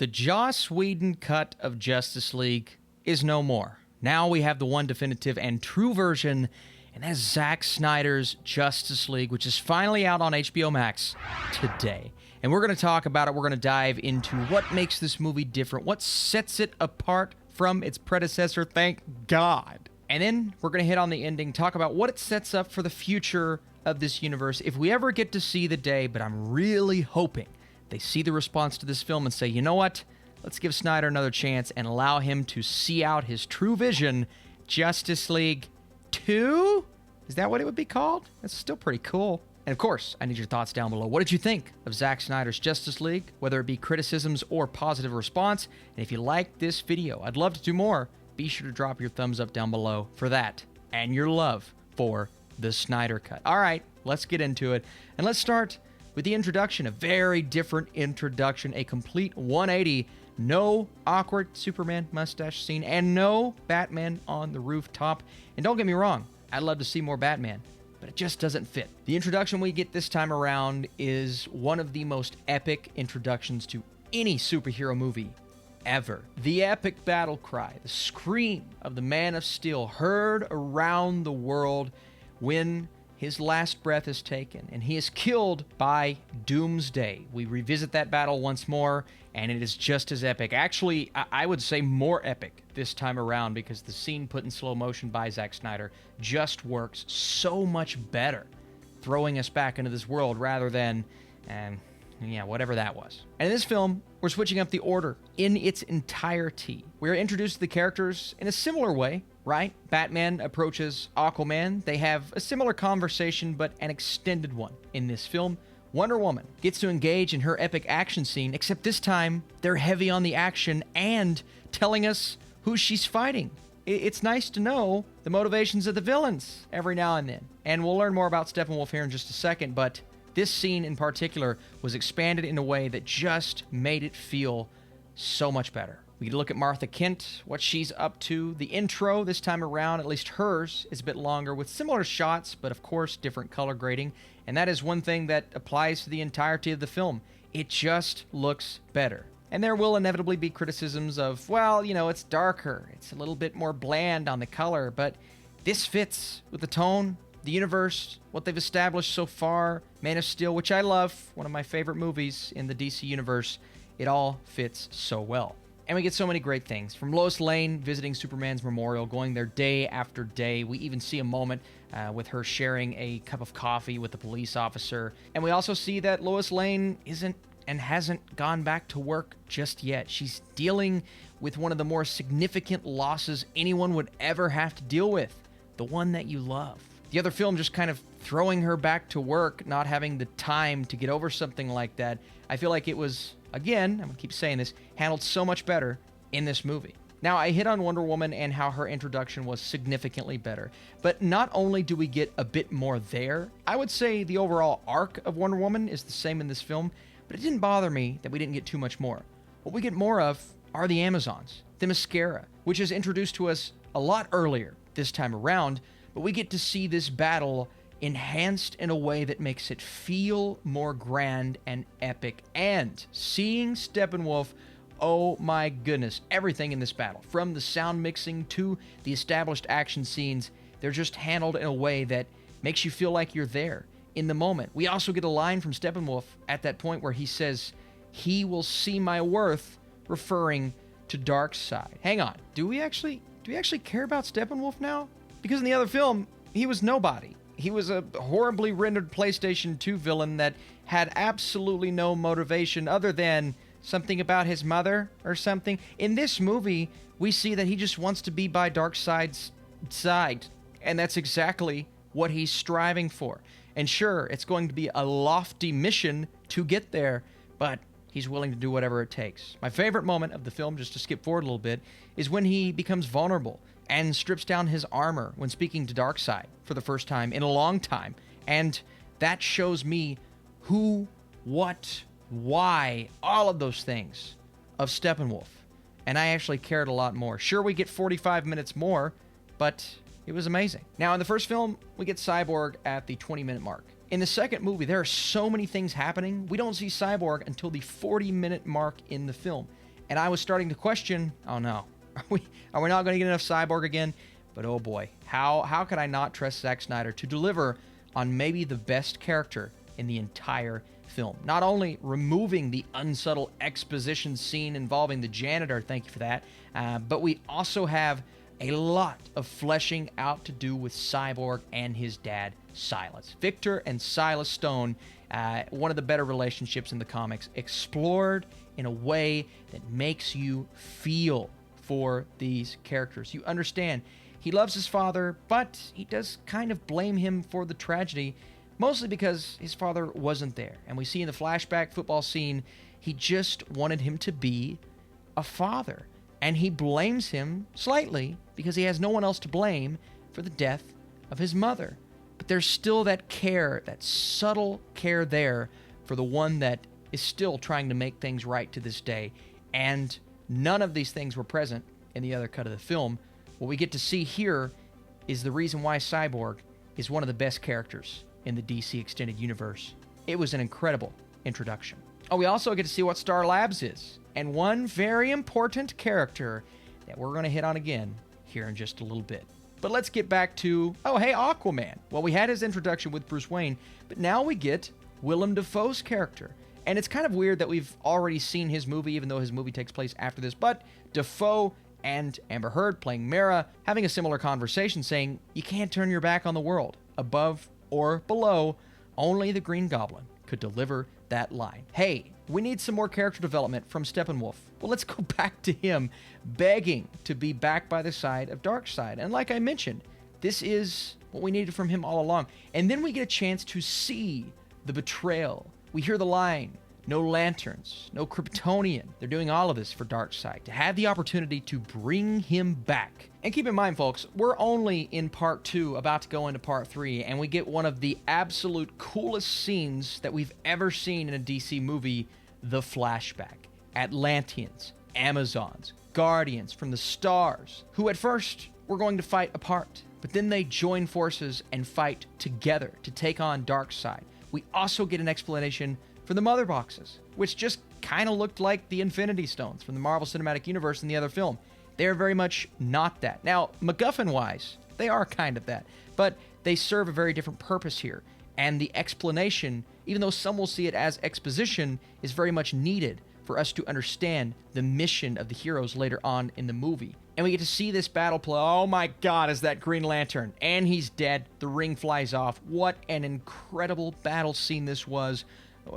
The Joss Whedon cut of Justice League is no more. Now we have the one definitive and true version, and that's Zack Snyder's Justice League, which is finally out on HBO Max today. And we're going to talk about it. We're going to dive into what makes this movie different, what sets it apart from its predecessor, thank God. And then we're going to hit on the ending, talk about what it sets up for the future of this universe if we ever get to see the day, but I'm really hoping they see the response to this film and say, you know what? Let's give Snyder another chance and allow him to see out his true vision, Justice League 2? Is that what it would be called? That's still pretty cool. And of course, I need your thoughts down below. What did you think of Zack Snyder's Justice League, whether it be criticisms or positive response? And if you liked this video, I'd love to do more. Be sure to drop your thumbs up down below for that and your love for the Snyder Cut. All right, let's get into it. And let's start with the introduction, a very different introduction, a complete 180, no awkward Superman mustache scene, and no Batman on the rooftop. And don't get me wrong, I'd love to see more Batman, but it just doesn't fit. The introduction we get this time around is one of the most epic introductions to any superhero movie ever. The epic battle cry, the scream of the Man of Steel heard around the world when his last breath is taken, and he is killed by Doomsday. We revisit that battle once more, and it is just as epic. Actually, I would say more epic this time around, because the scene put in slow motion by Zack Snyder just works so much better, throwing us back into this world rather than, whatever that was. And in this film, we're switching up the order in its entirety. We're introduced to the characters in a similar way, right? Batman approaches Aquaman. They have a similar conversation, but an extended one. In this film, Wonder Woman gets to engage in her epic action scene, except this time, they're heavy on the action and telling us who she's fighting. It's nice to know the motivations of the villains every now and then. And we'll learn more about Steppenwolf here in just a second, but this scene in particular was expanded in a way that just made it feel so much better. We get to look at Martha Kent, what she's up to. The intro this time around, at least hers, is a bit longer with similar shots, but of course different color grading. And that is one thing that applies to the entirety of the film. It just looks better. And there will inevitably be criticisms of, well, it's darker. It's a little bit more bland on the color, but this fits with the tone, the universe, what they've established so far. Man of Steel, which I love, one of my favorite movies in the DC universe. It all fits so well. And we get so many great things. From Lois Lane visiting Superman's memorial, going there day after day. We even see a moment with her sharing a cup of coffee with a police officer. And we also see that Lois Lane isn't and hasn't gone back to work just yet. She's dealing with one of the more significant losses anyone would ever have to deal with. The one that you love. The other film just kind of throwing her back to work, not having the time to get over something like that. I feel like it was, again, I'm going to keep saying this, handled so much better in this movie. Now, I hit on Wonder Woman and how her introduction was significantly better. But not only do we get a bit more there, I would say the overall arc of Wonder Woman is the same in this film, but it didn't bother me that we didn't get too much more. What we get more of are the Amazons, the mascara, which is introduced to us a lot earlier this time around, but we get to see this battle enhanced in a way that makes it feel more grand and epic. And seeing Steppenwolf, oh my goodness, everything in this battle, from the sound mixing to the established action scenes, they're just handled in a way that makes you feel like you're there in the moment. We also get a line from Steppenwolf at that point where he says, "He will see my worth," referring to Darkseid. Hang on, do we actually care about Steppenwolf now? Because in the other film, he was nobody. He was a horribly rendered PlayStation 2 villain that had absolutely no motivation other than something about his mother or something. In this movie, we see that he just wants to be by Darkseid's side. And that's exactly what he's striving for. And sure, it's going to be a lofty mission to get there, but he's willing to do whatever it takes. My favorite moment of the film, just to skip forward a little bit, is when he becomes vulnerable and strips down his armor when speaking to Darkseid for the first time in a long time. And that shows me who, what, why, all of those things of Steppenwolf. And I actually cared a lot more. Sure, we get 45 minutes more, but it was amazing. Now, in the first film, we get Cyborg at the 20-minute mark. In the second movie, there are so many things happening. We don't see Cyborg until the 40-minute mark in the film. And I was starting to question, oh no, are we not going to get enough Cyborg again? But oh boy, how could I not trust Zack Snyder to deliver on maybe the best character in the entire film? Not only removing the unsubtle exposition scene involving the janitor, thank you for that, but we also have a lot of fleshing out to do with Cyborg and his dad, Silas. Victor and Silas Stone, one of the better relationships in the comics, explored in a way that makes you feel for these characters. You understand, he loves his father, but he does kind of blame him for the tragedy, mostly because his father wasn't there. And we see in the flashback football scene, he just wanted him to be a father. And he blames him slightly because he has no one else to blame for the death of his mother. But there's still that care, that subtle care there for the one that is still trying to make things right to this day. And none of these things were present in the other cut of the film. What we get to see here is the reason why Cyborg is one of the best characters in the DC Extended Universe. It was an incredible introduction. Oh, we also get to see what Star Labs is, and one very important character that we're going to hit on again here in just a little bit. But let's get back to, oh, hey, Aquaman. Well, we had his introduction with Bruce Wayne, but now we get Willem Dafoe's character. And it's kind of weird that we've already seen his movie, even though his movie takes place after this. But Dafoe and Amber Heard playing Mara having a similar conversation saying, you can't turn your back on the world. Above or below, only the Green Goblin could deliver that line. Hey, we need some more character development from Steppenwolf. Well, let's go back to him begging to be back by the side of Darkseid. And like I mentioned, this is what we needed from him all along. And then we get a chance to see the betrayal. We hear the line, no lanterns, no Kryptonian. They're doing all of this for Darkseid, to have the opportunity to bring him back. And keep in mind, folks, we're only in part 2, about to go into part 3, and we get one of the absolute coolest scenes that we've ever seen in a DC movie, the flashback. Atlanteans, Amazons, Guardians from the stars, who at first were going to fight apart, but then they join forces and fight together to take on Darkseid. We also get an explanation for the Mother Boxes, which just kind of looked like the Infinity Stones from the Marvel Cinematic Universe in the other film. They're very much not that. Now, MacGuffin-wise, they are kind of that, but they serve a very different purpose here. And the explanation, even though some will see it as exposition, is very much needed for us to understand the mission of the heroes later on in the movie. And we get to see this battle play. Oh my God, is that Green Lantern? And he's dead. The ring flies off. What an incredible battle scene this was.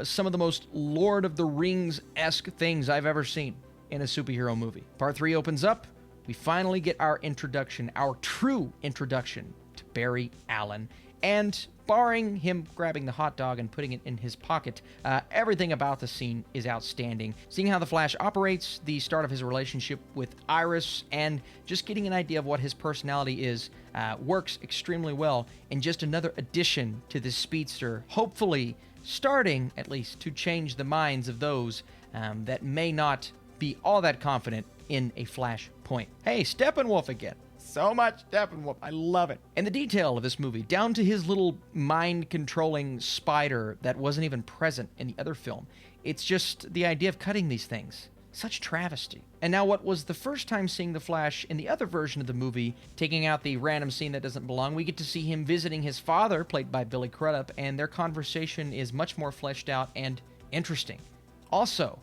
Some of the most Lord of the Rings-esque things I've ever seen in a superhero movie. Part 3 opens up. We finally get our introduction, our true introduction to Barry Allen. And barring him grabbing the hot dog and putting it in his pocket, everything about the scene is outstanding. Seeing how the Flash operates, the start of his relationship with Iris, and just getting an idea of what his personality is, works extremely well. And just another addition to this speedster, hopefully starting, at least, to change the minds of those that may not be all that confident in a Flash point. Hey, Steppenwolf again. So much Steppenwolf. I love it. And the detail of this movie, down to his little mind-controlling spider that wasn't even present in the other film. It's just the idea of cutting these things. Such travesty. And now what was the first time seeing the Flash in the other version of the movie, taking out the random scene that doesn't belong, we get to see him visiting his father, played by Billy Crudup, and their conversation is much more fleshed out and interesting. Also,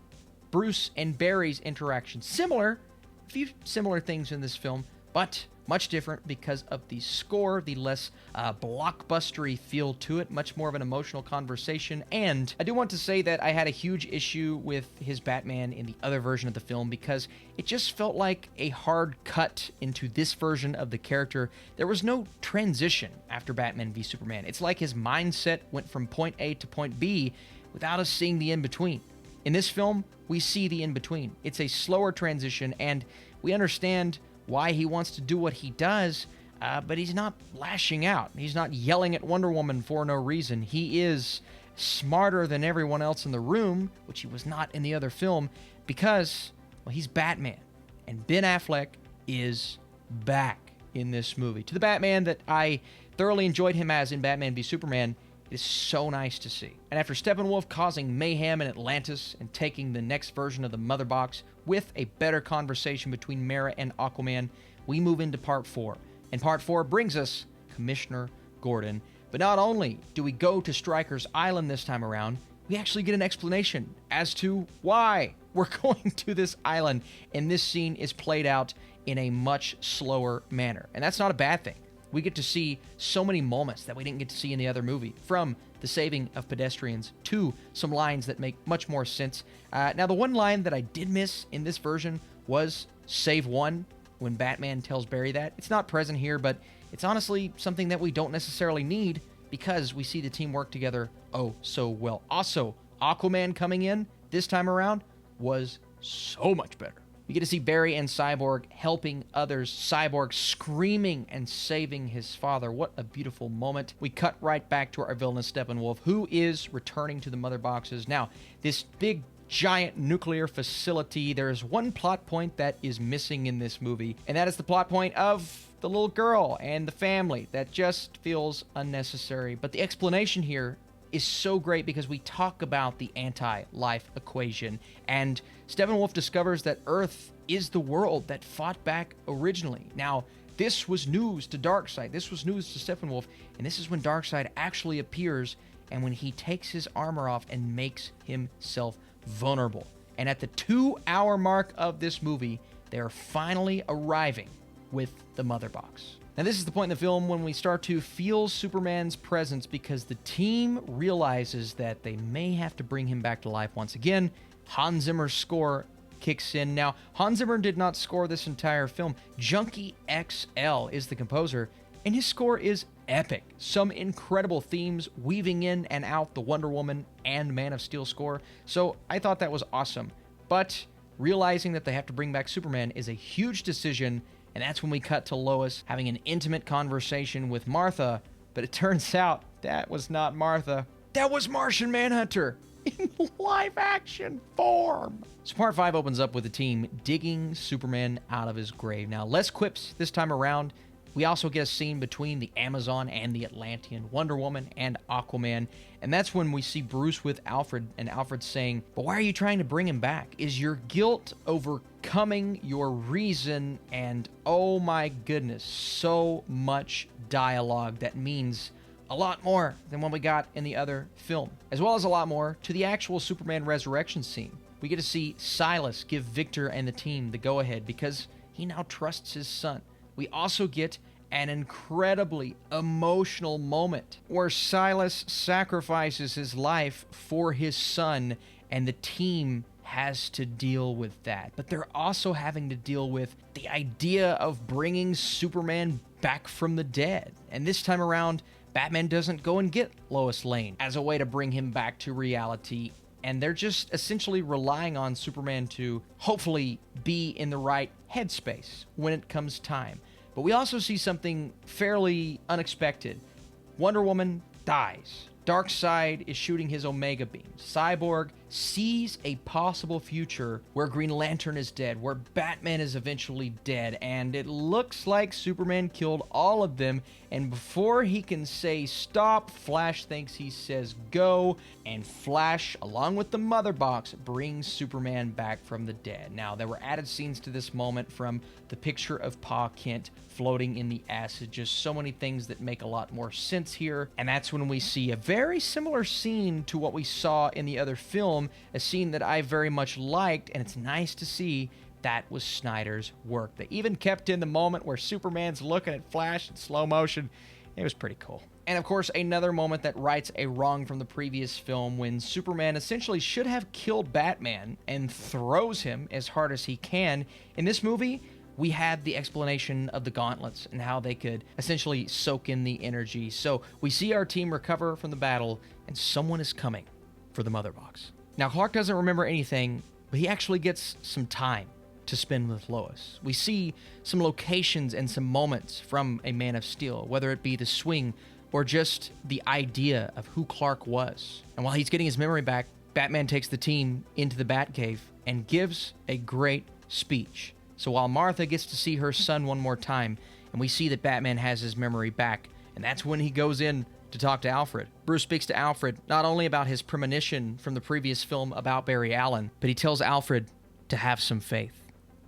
Bruce and Barry's interaction. Similar, a few similar things in this film, but much different because of the score, the less blockbustery feel to it, much more of an emotional conversation. And I do want to say that I had a huge issue with his Batman in the other version of the film because it just felt like a hard cut into this version of the character. There was no transition after Batman v Superman. It's like his mindset went from point A to point B without us seeing the in-between. In this film, we see the in-between. It's a slower transition, and we understand why he wants to do what he does, but he's not lashing out. He's not yelling at Wonder Woman for no reason. He is smarter than everyone else in the room, which he was not in the other film, because, well, he's Batman. And Ben Affleck is back in this movie. To the Batman that I thoroughly enjoyed him as in Batman v Superman, It is so nice to see. And after Steppenwolf causing mayhem in Atlantis and taking the next version of the Mother Box with a better conversation between Mera and Aquaman, we move into Part 4. And Part 4 brings us Commissioner Gordon. But not only do we go to Stryker's Island this time around, we actually get an explanation as to why we're going to this island. And this scene is played out in a much slower manner. And that's not a bad thing. We get to see so many moments that we didn't get to see in the other movie, from the saving of pedestrians to some lines that make much more sense. Now, the one line that I did miss in this version was "Save One," when Batman tells Barry that. It's not present here, but it's honestly something that we don't necessarily need because we see the team work together oh so well. Also, Aquaman coming in this time around was so much better. We get to see Barry and Cyborg helping others, Cyborg screaming and saving his father. What a beautiful moment. We cut right back to our villainous Steppenwolf, who is returning to the Mother Boxes. Now, this big, giant nuclear facility, there is one plot point that is missing in this movie, and that is the plot point of the little girl and the family. That just feels unnecessary. But the explanation here is so great because we talk about the anti-life equation, and Steppenwolf discovers that Earth is the world that fought back originally. Now, this was news to Darkseid, this was news to Steppenwolf, and this is when Darkseid actually appears, and when he takes his armor off and makes himself vulnerable. And at the 2-hour mark of this movie, they are finally arriving with the Mother Box. Now, this is the point in the film when we start to feel Superman's presence because the team realizes that they may have to bring him back to life once again. Hans Zimmer's score kicks in. Now, Hans Zimmer did not score this entire film. Junkie XL is the composer, and his score is epic. Some incredible themes weaving in and out the Wonder Woman and Man of Steel score. So I thought that was awesome. But realizing that they have to bring back Superman is a huge decision. And that's when we cut to Lois having an intimate conversation with Martha. But it turns out that was not Martha. That was Martian Manhunter in live action form. So Part 5 opens up with the team digging Superman out of his grave. Now, less quips this time around. We also get a scene between the Amazon and the Atlantean, Wonder Woman and Aquaman. And that's when we see Bruce with Alfred, and Alfred saying, "But why are you trying to bring him back? Is your guilt overcoming your reason?" And oh my goodness, so much dialogue that means a lot more than what we got in the other film, as well as a lot more to the actual Superman resurrection scene. We get to see Silas give Victor and the team the go-ahead because he now trusts his son. We also get an incredibly emotional moment where Silas sacrifices his life for his son, and the team has to deal with that. But they're also having to deal with the idea of bringing Superman back from the dead. And this time around, Batman doesn't go and get Lois Lane as a way to bring him back to reality. And they're just essentially relying on Superman to hopefully be in the right headspace when it comes time. But we also see something fairly unexpected. Wonder Woman dies. Darkseid is shooting his Omega beams. Cyborg sees a possible future where Green Lantern is dead, where Batman is eventually dead, and it looks like Superman killed all of them. And before he can say stop, Flash thinks he says go, and Flash, along with the Mother Box, brings Superman back from the dead. Now, there were added scenes to this moment from the picture of Pa Kent floating in the acid, just so many things that make a lot more sense here. And that's when we see a very similar scene to what we saw in the other film, a scene that I very much liked, and it's nice to see that was Snyder's work. They even kept in the moment where Superman's looking at Flash in slow motion. It was pretty cool. And of course, another moment that rights a wrong from the previous film when Superman essentially should have killed Batman and throws him as hard as he can. In this movie, we had the explanation of the gauntlets and how they could essentially soak in the energy. So we see our team recover from the battle, and someone is coming for the Mother Box. Now, Clark doesn't remember anything, but he actually gets some time to spend with Lois. We see some locations and some moments from A Man of Steel, whether it be the swing or just the idea of who Clark was. And while he's getting his memory back, Batman takes the team into the Batcave and gives a great speech. So while Martha gets to see her son one more time, and we see that Batman has his memory back, and that's when he goes in to to talk to Alfred. Bruce speaks to Alfred not only about his premonition from the previous film about Barry Allen, but he tells Alfred to have some faith.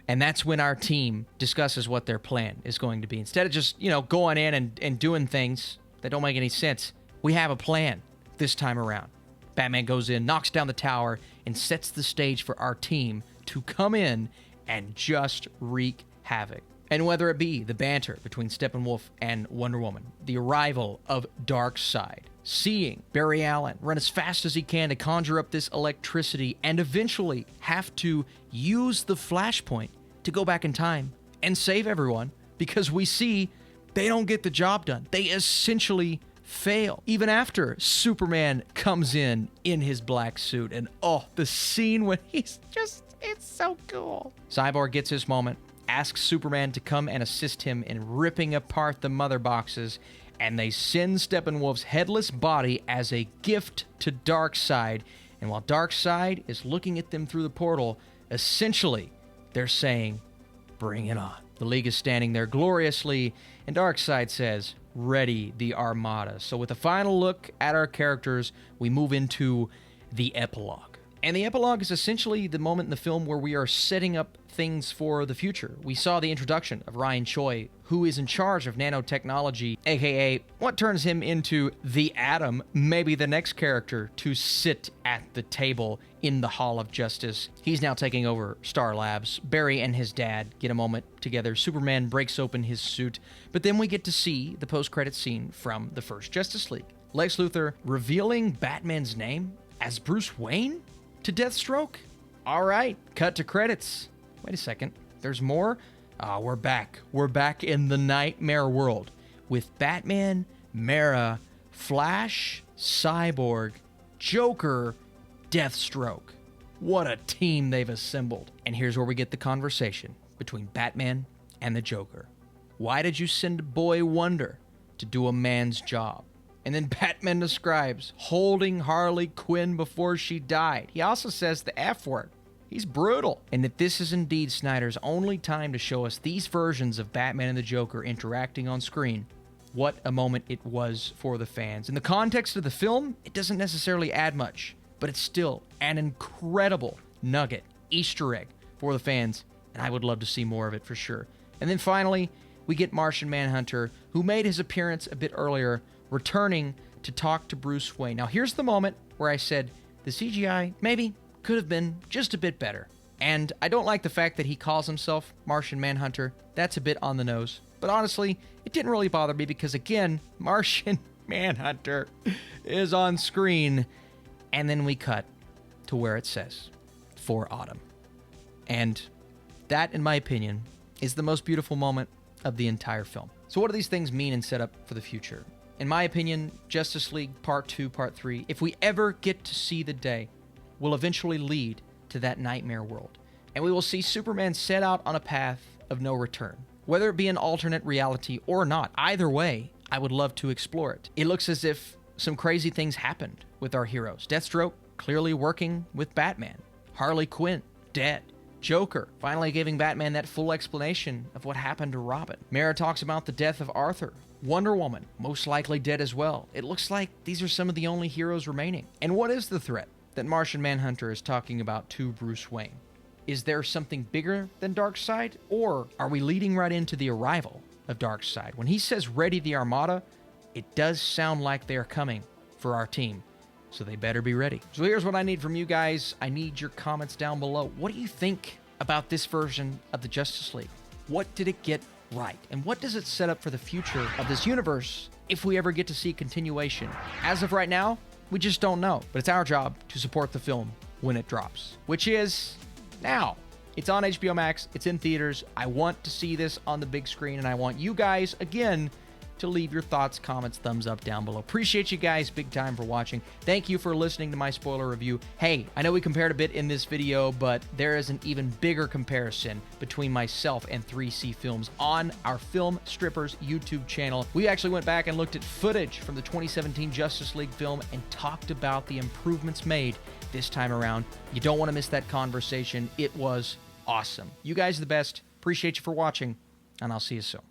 And that's when our team discusses what their plan is going to be. Instead of just, going in and doing things that don't make any sense, we have a plan this time around. Batman goes in, knocks down the tower, and sets the stage for our team to come in and just wreak havoc. And whether it be the banter between Steppenwolf and Wonder Woman, the arrival of Darkseid, seeing Barry Allen run as fast as he can to conjure up this electricity and eventually have to use the flashpoint to go back in time and save everyone because we see they don't get the job done. They essentially fail. Even after Superman comes in his black suit, and the scene when it's so cool. Cyborg gets his moment, asks Superman to come and assist him in ripping apart the mother boxes, and they send Steppenwolf's headless body as a gift to Darkseid. And while Darkseid is looking at them through the portal, essentially, they're saying, bring it on. The League is standing there gloriously, and Darkseid says, ready the Armada. So with a final look at our characters, we move into the epilogue. And the epilogue is essentially the moment in the film where we are setting up things for the future. We saw the introduction of Ryan Choi, who is in charge of nanotechnology, aka what turns him into the Atom, maybe the next character to sit at the table in the Hall of Justice. He's now taking over Star Labs. Barry and his dad get a moment together. Superman breaks open his suit, but then we get to see the post-credit scene from the first Justice League. Lex Luthor revealing Batman's name as Bruce Wayne to Deathstroke? All right, cut to credits. Wait a second, there's more? We're back. We're back in the Knightmare world with Batman, Mara, Flash, Cyborg, Joker, Deathstroke. What a team they've assembled. And here's where we get the conversation between Batman and the Joker. Why did you send Boy Wonder to do a man's job? And then Batman describes holding Harley Quinn before she died. He also says the F word. He's brutal. And that this is indeed Snyder's only time to show us these versions of Batman and the Joker interacting on screen. What a moment it was for the fans. In the context of the film, it doesn't necessarily add much, but it's still an incredible nugget, Easter egg for the fans, and I would love to see more of it for sure. And then finally, we get Martian Manhunter, who made his appearance a bit earlier, returning to talk to Bruce Wayne. Now, here's the moment where I said the CGI maybe could have been just a bit better. And I don't like the fact that he calls himself Martian Manhunter. That's a bit on the nose. But honestly, it didn't really bother me because, again, Martian Manhunter is on screen. And then we cut to where it says, for Autumn. And that, in my opinion, is the most beautiful moment of the entire film. So what do these things mean and set up for the future? In my opinion, Justice League Part 2, Part 3, if we ever get to see the day, will eventually lead to that Knightmare world. And we will see Superman set out on a path of no return. Whether it be an alternate reality or not, either way, I would love to explore it. It looks as if some crazy things happened with our heroes. Deathstroke clearly working with Batman. Harley Quinn dead. Joker finally giving Batman that full explanation of what happened to Robin. Mara talks about the death of Arthur. Wonder Woman, most likely dead as well. It looks like these are some of the only heroes remaining. And what is the threat that Martian Manhunter is talking about to Bruce Wayne? Is there something bigger than Darkseid? Or are we leading right into the arrival of Darkseid? When he says ready the Armada, it does sound like they are coming for our team. So they better be ready. So here's what I need from you guys. I need your comments down below. What do you think about this version of the Justice League? What did it get right? And what does it set up for the future of this universe if we ever get to see continuation? As of right now, we just don't know. But it's our job to support the film when it drops, which is now. It's on HBO Max. It's in theaters. I want to see this on the big screen, and I want you guys, again, to leave your thoughts, comments, thumbs up down below. Appreciate you guys big time for watching. Thank you for listening to my spoiler review. Hey, I know we compared a bit in this video, but there is an even bigger comparison between myself and 3C Films on our Film Strippers YouTube channel. We actually went back and looked at footage from the 2017 Justice League film and talked about the improvements made this time around. You don't want to miss that conversation. It was awesome. You guys are the best. Appreciate you for watching, and I'll see you soon.